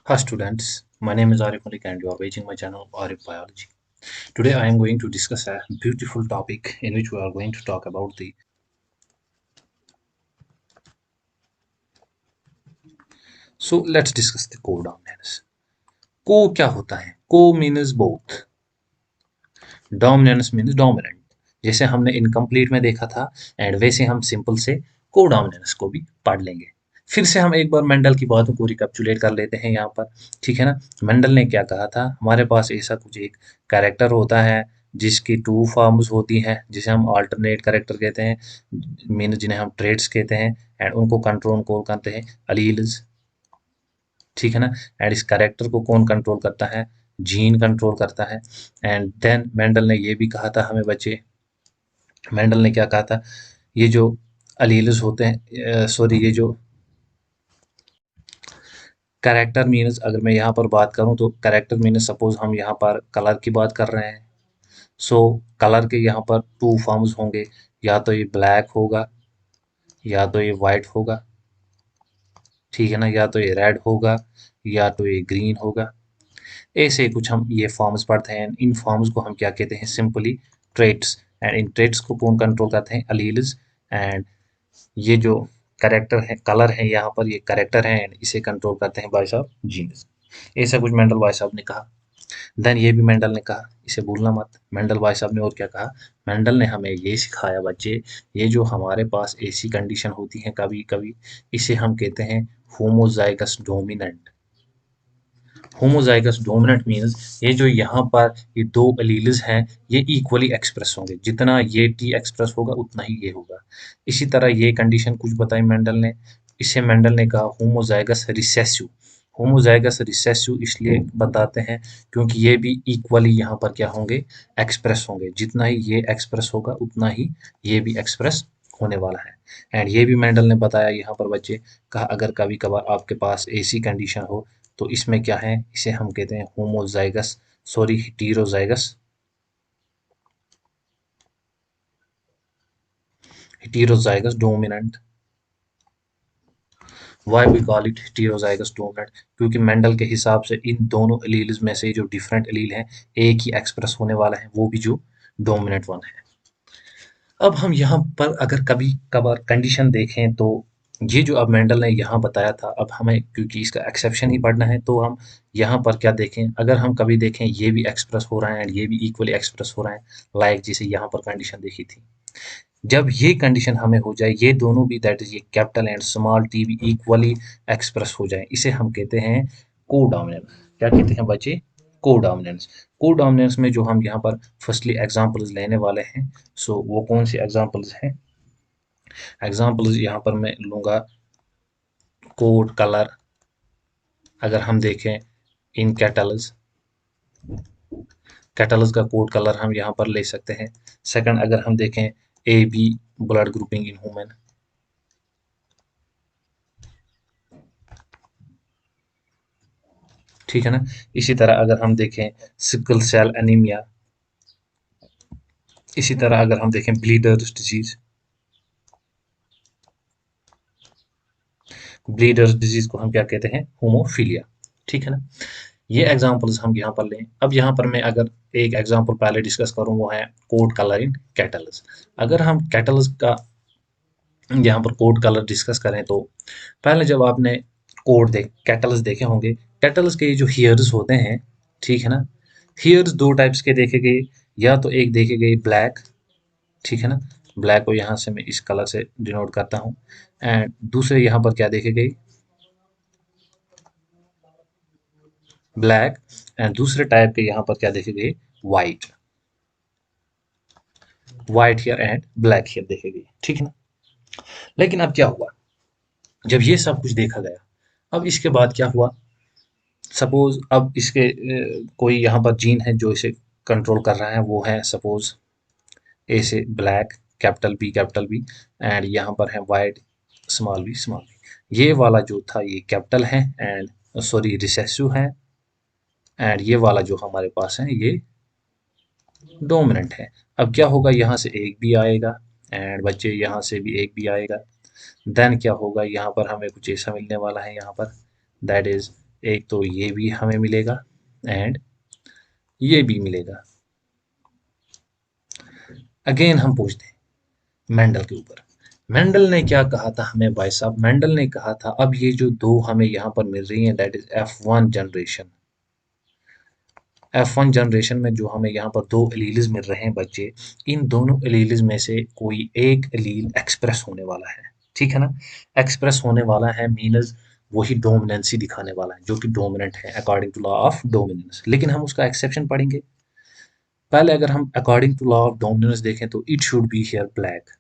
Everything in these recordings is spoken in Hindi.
Hi students, my name is Arif Malik and you are watching my channel Arif Biology. Today I am going to discuss a beautiful topic in which we are going to talk about the. So let's discuss the co-dominance. Co क्या होता है? Co means both. Dominance means dominant. जैसे हमने इनकम्प्लीट में देखा था एंड वैसे हम सिंपल से को-डोमिनेंस को भी पढ़ लेंगे। फिर से हम एक बार मेंडल की बातों को रिकैप्चुलेट कर लेते हैं यहाँ पर, ठीक है ना? मेंडल ने क्या कहा था, हमारे पास ऐसा कुछ एक कैरेक्टर होता है जिसकी टू फॉर्म्स होती हैं, जिसे हम अल्टरनेट कैरेक्टर कहते हैं, मीन जिन्हें हम ट्रेड्स कहते हैं, एंड उनको कंट्रोल कौन करते हैं? अलील्स, ठीक है ना? एंड इस कैरेक्टर को कौन कंट्रोल करता है? जीन कंट्रोल करता है। एंड देन मेंडल ने ये भी कहा था हमें बच्चे, मेंडल ने क्या कहा था, ये जो अलील्स होते हैं, सॉरी, ये जो कैरेक्टर मीन्स, अगर मैं यहाँ पर बात करूँ तो कैरेक्टर मीन्स, सपोज हम यहाँ पर कलर की बात कर रहे हैं। सो कलर के यहाँ पर टू फॉर्म्स होंगे, या तो ये ब्लैक होगा या तो ये वाइट होगा, ठीक है ना? या तो ये रेड होगा या तो ये ग्रीन होगा। ऐसे कुछ हम ये फॉर्म्स पढ़ते हैं। इन फॉर्म्स को हम क्या कहते हैं? Simply traits. And in traits को कौन कंट्रोल करते हैं? अलील्स। एंड ये जो करेक्टर है, कलर है, यहाँ पर ये करेक्टर है एंड इसे कंट्रोल करते हैं भाई साहब जीन्स। ऐसा कुछ मेंडल भाई साहब ने कहा। देन ये भी मेंडल ने कहा, इसे भूलना मत। मेंडल भाई साहब ने और क्या कहा? मेंडल ने हमें ये सिखाया बच्चे, ये जो हमारे पास ऐसी कंडीशन होती है कभी कभी, इसे हम कहते हैं homozygous dominant. Homozygous dominant means ये जो यहाँ पर ये दो एलील्स हैं, ये इक्वली एक्सप्रेस होंगे। जितना ये टी एक्सप्रेस होगा उतना ही ये होगा। इसी तरह ये कंडीशन कुछ बताई मेंडल ने, इसे मेंडल ने कहा होमोजाइगस रिसेसिव। होमोजाइगस रिसेसिव इसलिए बताते हैं क्योंकि ये भी इक्वली यहाँ पर क्या होंगे? एक्सप्रेस होंगे। जितना ही ये एक्सप्रेस होगा उतना ही ये भी एक्सप्रेस होने वाला है। एंड ये भी मेंडल ने बताया यहाँ पर बच्चे, कहा अगर कभी कभार आपके पास ऐसी कंडीशन हो तो इसमें क्या है? इसे हम कहते हैं homozygous, sorry, heterozygous, heterozygous dominant. Why we call it heterozygous dominant? क्योंकि मेंडल के हिसाब से इन दोनों एलील्स में से जो डिफरेंट एलील हैं, एक ही एक्सप्रेस होने वाला है, वो भी जो डोमिनेंट वन है। अब हम यहाँ पर अगर कभी कभार कंडीशन देखें तो ये जो अब मेंडल ने यहाँ बताया था, अब हमें क्योंकि इसका एक्सेप्शन ही पढ़ना है तो हम यहाँ पर क्या देखें, अगर हम कभी देखें ये भी एक्सप्रेस हो रहा है एंड ये भी इक्वली एक्सप्रेस हो रहा है, लाइक जैसे यहाँ पर कंडीशन देखी थी। जब ये कंडीशन हमें हो जाए, ये दोनों भी, दैट इज ये कैपिटल एंड स्मॉल टी भी इक्वली एक्सप्रेस हो जाए, इसे हम कहते हैं कोडोमिनेंस। क्या कहते हैं बच्चे? कोडोमिनेंस। कोडोमिनेंस में जो हम यहाँ पर फर्स्टली एग्जांपल्स लेने वाले हैं, सो वो कौन सी एग्जांपल्स हैं? एग्जांपल्स यहाँ पर मैं लूंगा कोड कलर। अगर हम देखें इन कैटल्स, कैटल्स का कोड कलर हम यहाँ पर ले सकते हैं। सेकंड, अगर हम देखें A B blood grouping in human, ठीक है ना? इसी तरह अगर हम देखें सिकल सेल एनीमिया, इसी तरह अगर हम देखें ब्लीडर्स डिजीज, ब्लीडर्स डिजीज को हम क्या कहते हैं? होमोफीलिया, ठीक है ना? ये एग्जांपल्स हम यहाँ पर लें। अब यहाँ पर मैं अगर एक एग्जांपल पहले डिस्कस करूँ, वो है कोड कलर इन कैटल्स। अगर हम कैटल्स का यहाँ पर कोड कलर डिस्कस करें तो पहले जब आपने कोड देख कैटल्स देखे होंगे, कैटल्स के जो हियर्स होते हैं, ठीक है ना? हियर्स दो टाइप्स के देखे गए, या तो एक देखे गए ब्लैक, ठीक है ना? ब्लैक को यहाँ से मैं इस कलर से डिनोट करता हूँ। एंड दूसरे यहाँ पर क्या देखे गए? ब्लैक। एंड दूसरे टाइप के यहाँ पर क्या देखे गए? White. White hair and black hair देखे गए, ठीक है ना? लेकिन अब क्या हुआ, जब ये सब कुछ देखा गया, अब इसके बाद क्या हुआ? सपोज अब इसके कोई यहाँ पर जीन है जो इसे कंट्रोल कर रहा है, वो है सपोज ए से ब्लैक, कैपिटल बी, एंड यहाँ पर है वाइट, स्मॉल बी। ये वाला जो था ये कैपिटल है एंड सॉरी रिसेसिव है, एंड ये वाला जो हमारे पास है ये डोमिनेंट है। अब क्या होगा, यहाँ से एक भी आएगा एंड बच्चे यहाँ से भी एक भी आएगा। देन क्या होगा, यहाँ पर हमें कुछ ऐसा मिलने वाला है यहाँ पर, दैट इज एक तो ये भी हमें मिलेगा एंड ये भी मिलेगा। अगेन हम पूछते हैं मेंडल के ऊपर। मेंडल ने क्या कहा था हमें भाई साहब? मेंडल ने कहा था अब ये जो दो हमें यहाँ पर मिल रही हैं that is F1 generation. F1 generation में जो हमें यहाँ पर दो एलील्स मिल रहे हैं बच्चे, इन दोनों एलील्स में से कोई एक एलील एक्सप्रेस होने वाला है। ठीक है ना? एक्सप्रेस होने वाला है मीनस वही डोमिनेंसी दिखाने वाला है जो कि डोमिनेंट है according to law of dominance. लेकिन हम उसका एक्सेप्शन पढ़ेंगे। पहले अगर हम according to law of dominance देखें तो it should be hair black.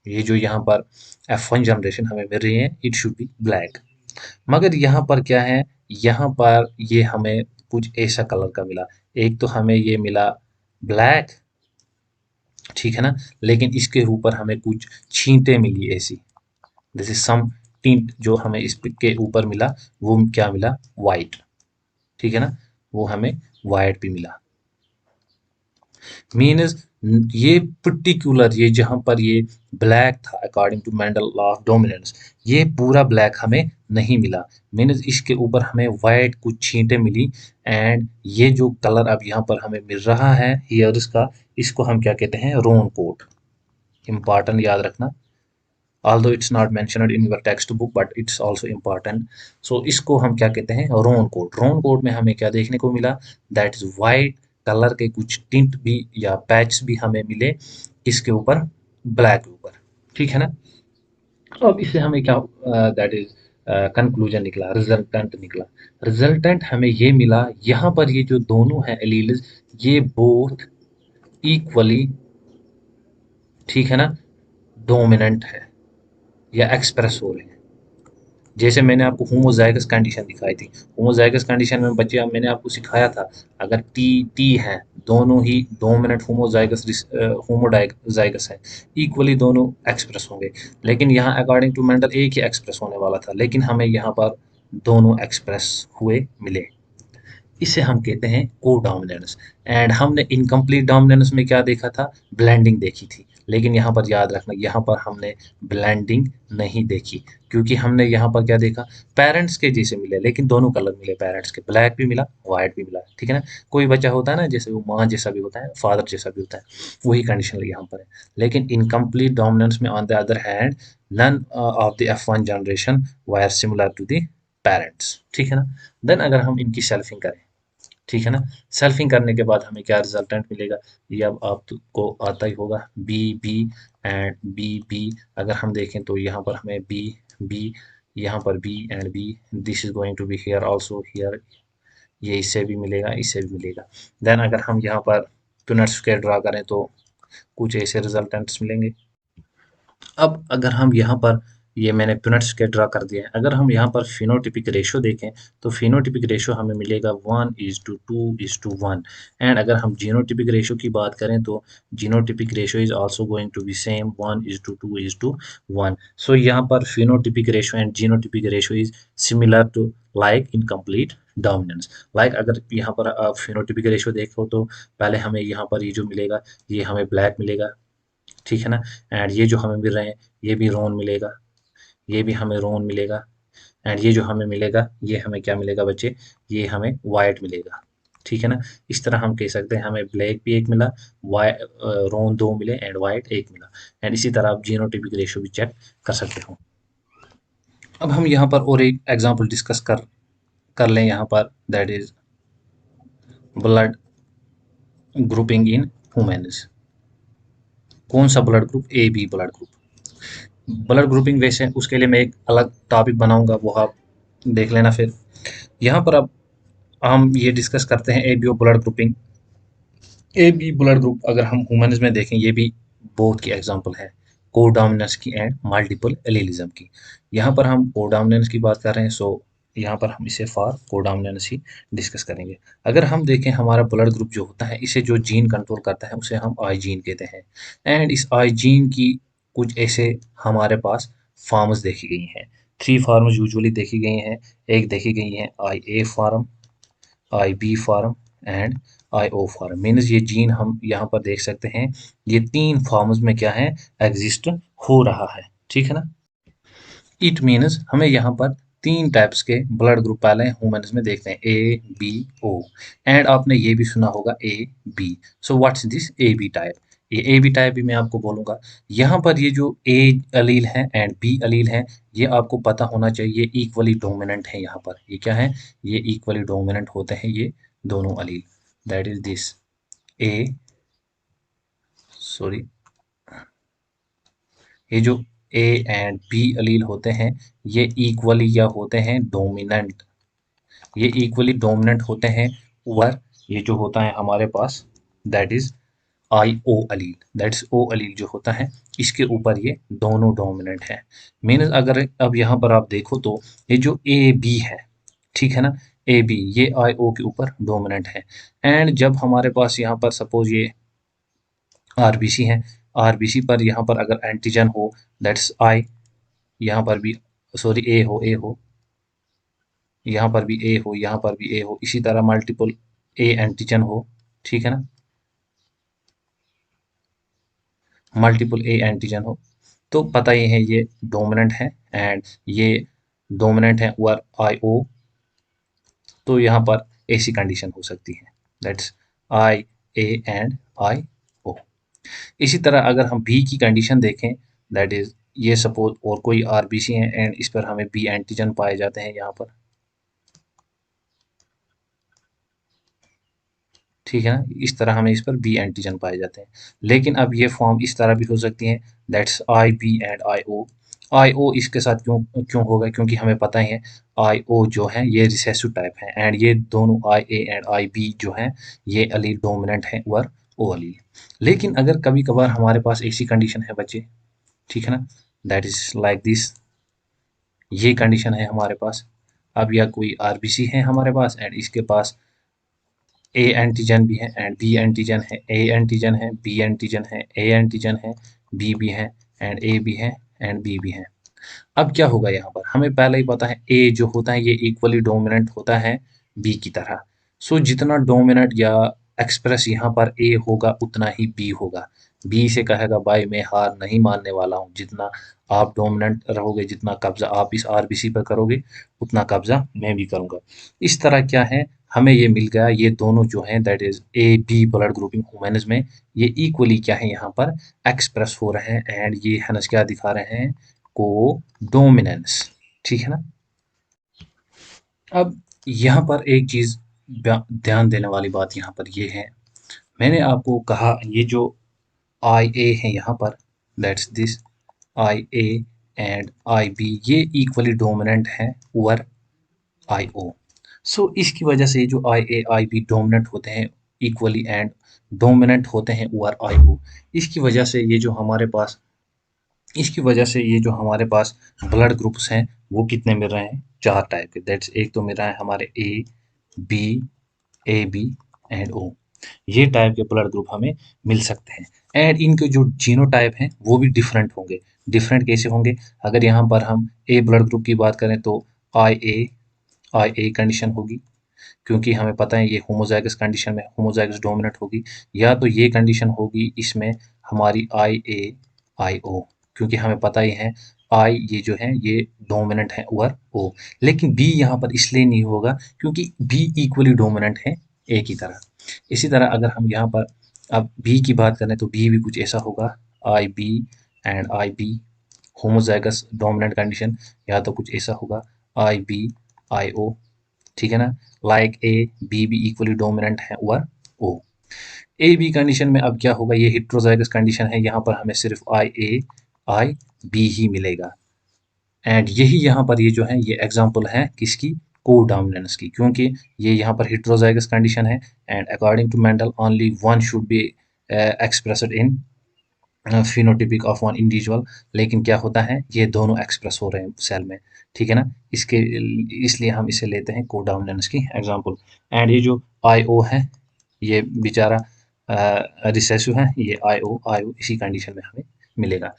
ये जो यहाँ पर F1 जनरेशन हमें मिल रही है इट शुड बी ब्लैक। मगर यहाँ पर क्या है, यहाँ पर ये हमें कुछ ऐसा कलर का मिला। एक तो हमें ये मिला ब्लैक, ठीक है ना, लेकिन इसके ऊपर हमें कुछ छींटे मिली ऐसी, जैसे सम टिंट जो हमें इस के ऊपर मिला वो क्या मिला, वाइट। ठीक है ना, वो हमें वाइट भी मिला। मीन्स ये पर्टिकुलर ये जहां पर ये ब्लैक था according to Mendel law of dominance, ये पूरा ब्लैक हमें नहीं मिला। मीन्स इसके ऊपर हमें वाइट कुछ छींटे मिली। एंड ये जो कलर अब यहाँ पर हमें मिल रहा है हियर्स का, इसको हम क्या कहते हैं, रोन कोट। इंपॉर्टेंट याद रखना, although it's not mentioned in your textbook but it's also important। so इसको हम क्या कहते हैं, रोन कोट। रोन कोट में हमें क्या देखने को मिला, दैट इज वाइट कलर के कुछ टिंट भी या पैच भी हमें मिले इसके ऊपर, ब्लैक के ऊपर। ठीक है ना? अब इससे हमें क्या दैट इज कंक्लूजन निकला, रिजल्टेंट निकला। रिजल्टेंट हमें ये मिला, यहाँ पर ये जो दोनों हैं एलील्स, ये बोथ इक्वली, ठीक है ना, डोमिनेंट है या एक्सप्रेस हो रहे हैं। जैसे मैंने आपको होमोजाइगस कंडीशन दिखाई थी, होमोजाइगस कंडीशन में बच्चे मैंने आपको सिखाया था, अगर टी टी है, दोनों ही 2 मिनट होमोजाइगस होमोजाइगस है, इक्वली दोनों एक्सप्रेस होंगे। लेकिन यहाँ अकॉर्डिंग टू मेंडल एक ही एक्सप्रेस होने वाला था, लेकिन हमें यहाँ पर दोनों एक्सप्रेस हुए मिले। इसे हम कहते हैं को डोमिनेंस। एंड हमने इनकम्प्लीट डोमिनेंस में क्या देखा था, ब्लेंडिंग देखी थी। लेकिन यहाँ पर याद रखना, यहाँ पर हमने ब्लेंडिंग नहीं देखी, क्योंकि हमने यहाँ पर क्या देखा, पेरेंट्स के जैसे मिले लेकिन दोनों कलर मिले, पेरेंट्स के ब्लैक भी मिला व्हाइट भी मिला। ठीक है ना? कोई बच्चा होता है ना जैसे वो माँ जैसा भी होता है, फादर जैसा भी होता है, वही कंडीशन यहाँ पर है। लेकिन इनकम्प्लीट डोमिनेंस में on the other hand none of the F1 generation were similar to the parents. ठीक है ना? देन अगर हम इनकी सेल्फिंग करें, ठीक है ना, सेल्फिंग करने के बाद हमें क्या रिजल्टेंट मिलेगा, ये अब आपको आता ही होगा, B B and B B. अगर हम देखें तो यहाँ पर हमें बी बी, यहाँ पर B and B, this is going to be here also here, ये इससे भी मिलेगा इससे भी मिलेगा। देन अगर हम यहाँ पर पुनेट स्क्वायर ड्रा करें तो कुछ ऐसे रिजल्टेंट्स मिलेंगे। अब अगर हम यहाँ पर, ये मैंने पुनेट स्क्वायर ड्रा कर दिया है, अगर हम यहाँ पर फिनोटिपिक रेशो देखें तो फिनोटिपिक रेशो हमें मिलेगा 1:2:1। एंड अगर हम जीनोटिपिक रेशो की बात करें तो genotypic ratio is also going to be same 1:2:1। So यहाँ पर phenotypic ratio and genotypic ratio is similar to like in complete dominance. Like अगर यहाँ पर आप फिनोटिपिक रेशो देखो तो पहले हमें यहाँ पर ये जो मिलेगा, ये हमें ब्लैक मिलेगा, ठीक है ना, एंड ये जो हमें मिल रहे हैं ये भी रोन मिलेगा, ये भी हमें रोन मिलेगा, एंड ये जो हमें मिलेगा ये हमें क्या मिलेगा बच्चे, ये हमें वाइट मिलेगा। ठीक है ना? इस तरह हम कह सकते हैं हमें ब्लैक भी एक मिला, वाइट रोन 2 मिले एंड वाइट 1 मिला। एंड इसी तरह आप जीनोटिपिक रेशियो भी चेक कर सकते हो। अब हम यहाँ पर और एक एग्जांपल डिस्कस कर लें यहाँ पर, that is blood grouping in humans. कौन सा blood group, A B blood group. Blood grouping वैसे उसके लिए मैं एक अलग टॉपिक बनाऊंगा, वो आप देख लेना फिर। यहाँ पर अब हम ये डिस्कस करते हैं A B O blood grouping. A B blood group अगर हम ह्यूमन्स में देखें, ये भी बोथ की एग्जांपल है, कोडोमिनेंस की एंड मल्टीपल एलीलिज्म की। यहाँ पर हम कोडोमिनेंस की बात कर रहे हैं, सो यहाँ पर हम इसे फॉर कोडोमिनेंस ही डिस्कस करेंगे। अगर हम देखें हमारा ब्लड ग्रुप जो होता है, इसे जो जीन कंट्रोल करता है उसे हम आई जीन कहते हैं। एंड इस आई जीन की कुछ ऐसे हमारे पास फॉर्म्स देखी गई हैं, 3 फॉर्म्स यूजुअली देखी गई हैं। एक देखी गई है I A form, I B form and I O form. Means ये जीन हम यहाँ पर देख सकते हैं, ये 3 फॉर्म्स में क्या है, एग्जिस्ट हो रहा है। ठीक है ना? इट मीन्स हमें यहाँ पर तीन टाइप्स के ब्लड ग्रुप पहले ह्यूमंस में देखते हैं, ए बी ओ। एंड आपने ये भी सुना होगा A B. So what's this A B type? ये ए बी टाइप भी मैं आपको बोलूंगा। यहाँ पर ये जो ए अलील है एंड बी अलील है, ये आपको पता होना चाहिए, ये इक्वली डोमिनेंट है। यहाँ पर ये क्या है, ये इक्वली डोमिनेंट होते हैं ये दोनों allele. That is this A, sorry, ये जो ए एंड बी अलील होते हैं ये इक्वली या होते हैं डोमिनेंट, ये इक्वली डोमिनेंट होते हैं ओवर ये जो होता है हमारे पास, that is I O allele. That's O allele जो होता है इसके ऊपर ये दोनों डोमिनेंट है। मीन्स अगर अब यहाँ पर आप देखो तो ये जो ए बी है, ठीक है ना, ए बी ये आई ओ के ऊपर डोमिनेंट है। एंड जब हमारे पास यहाँ पर सपोज ये आरबीसी है, आरबीसी पर यहाँ पर अगर एंटीजन हो दैट्स आई, यहाँ पर भी सॉरी ए हो, ए हो, यहाँ पर भी ए हो, यहाँ पर भी ए हो, इसी तरह मल्टीपल ए एंटीजन हो, ठीक है ना, मल्टीपल ए एंटीजन हो, तो पता ही है ये डोमिनेंट है। एंड ये डोमिनेंट है ओवर आई ओ, तो यहाँ पर ऐसी कंडीशन हो सकती है, that's I A and I ओ। इसी तरह अगर हम बी की कंडीशन देखें, दैट इज ये सपोज और कोई आरबीसी है एंड इस पर हमें बी एंटीजन पाए जाते हैं यहाँ पर, ठीक है ना, इस तरह हमें इस पर बी एंटीजन पाए जाते हैं। लेकिन अब ये फॉर्म इस तरह भी हो सकती है, that's I B and I O. I O इसके साथ क्यों क्यों होगा, क्योंकि हमें पता ही है आई ओ जो है ये रिसेसिव टाइप है एंड ये दोनों आई ए एंड आई बी जो है ये अलील डोमिनेंट है ओवर ओ अलील। लेकिन अगर कभी कभार हमारे पास ऐसी कंडीशन है बच्चे, ठीक है ना, दैट इज लाइक दिस, ये कंडीशन है हमारे पास। अब या कोई आरबीसी है हमारे पास एंड इसके पास ए एंटीजन भी है एंड बी एंटीजन है, ए एंटीजन है, बी एंटीजन है, ए एंटीजन है, बी भी है एंड ए भी है एंड बी भी है। अब क्या होगा, यहाँ पर हमें पहले ही पता है ए जो होता है ये इक्वली डोमिनेंट होता है बी की तरह। सो जितना डोमिनेंट या एक्सप्रेस यहाँ पर ए होगा उतना ही बी होगा। बी से कहेगा भाई मैं हार नहीं मानने वाला हूँ, जितना आप डोमिनेंट रहोगे, जितना कब्जा आप इस आरबीसी पर करोगे उतना कब्जा मैं भी करूंगा। इस तरह क्या है, हमें ये मिल गया, ये दोनों जो हैं that is A B blood grouping humans में ये इक्वली क्या है यहाँ पर एक्सप्रेस हो रहे हैं एंड ये हनस क्या दिखा रहे हैं, को डोमिनेंस, ठीक है ना। अब यहाँ पर एक चीज ध्यान देने वाली बात यहाँ पर ये है, मैंने आपको कहा ये जो आई ए है यहाँ पर, that's this I A and I B ये इक्वली डोमिनेंट है ओवर आई ओ। सो इसकी वजह से जो आई ए आई बी डोमिनेंट होते हैं इक्वली एंड डोमिनेंट होते हैं ओवर आई ओ। इसकी वजह से ये जो हमारे पास इसकी वजह से ये जो हमारे पास ब्लड ग्रुप्स हैं वो कितने मिल रहे हैं, चार टाइप के। दैट्स एक तो मिल रहा है हमारे A B, A B and O, ये टाइप के ब्लड ग्रुप हमें मिल सकते हैं। एंड इनके जो जीनोटाइप हैं वो भी डिफरेंट होंगे। डिफरेंट कैसे होंगे, अगर यहाँ पर हम ए ब्लड ग्रुप की बात करें तो आई ए कंडीशन होगी, क्योंकि हमें पता है ये होमोजाइगस कंडीशन में होमोजाइगस डोमिनेंट होगी। या तो ये कंडीशन होगी इसमें हमारी आई ए आई ओ, क्योंकि हमें पता ही है आई ये जो है ये डोमिनेंट है ओवर ओ। लेकिन बी यहाँ पर इसलिए नहीं होगा क्योंकि बी इक्वली डोमिनेंट है ए की तरह। इसी तरह अगर हम यहाँ पर अब बी की बात करें तो बी भी कुछ ऐसा होगा, I B and I B homozygous dominant condition, या तो कुछ ऐसा होगा आई बी आई ओ, ठीक है ना, लाइक ए बी भी इक्वली डोमिनेंट है over O. A B condition में अब क्या होगा, ये हेट्रोजाइगस कंडीशन है, यहाँ पर हमें सिर्फ आई ए आई बी ही मिलेगा। एंड यही यहाँ पर ये जो है ये एग्जांपल है किसकी, को डोमिनेंस की, क्योंकि ये यहाँ पर हेट्रोजाइगस कंडीशन है and according to Mendel only one should be expressed in phenotypic of one individual. लेकिन क्या होता है ये दोनों एक्सप्रेस हो रहे हैं सेल में, ठीक है ना, इसके इसलिए हम इसे लेते हैं कोडोमिनेंस की एग्जांपल। एंड ये जो आई ओ है ये बेचारा रिसेसिव है, ये आई ओ इसी कंडीशन में हमें मिलेगा।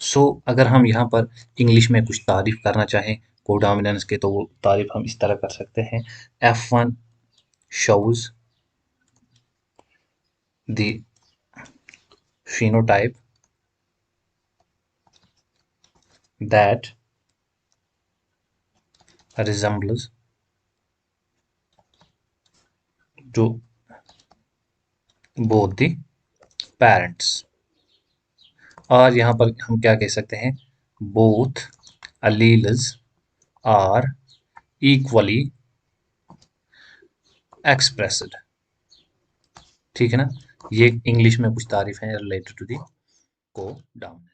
सो अगर हम यहाँ पर इंग्लिश में कुछ तारीफ करना चाहें कोडोमिनेंस के तो वो तारीफ हम इस तरह कर सकते हैं, F1 shows the phenotype that resembles to both the parents। और यहाँ पर हम क्या कह सकते हैं, both alleles are equally expressed। ठीक है ना, ये इंग्लिश में कुछ तारीफ है रिलेटेड टू दी को डाउन।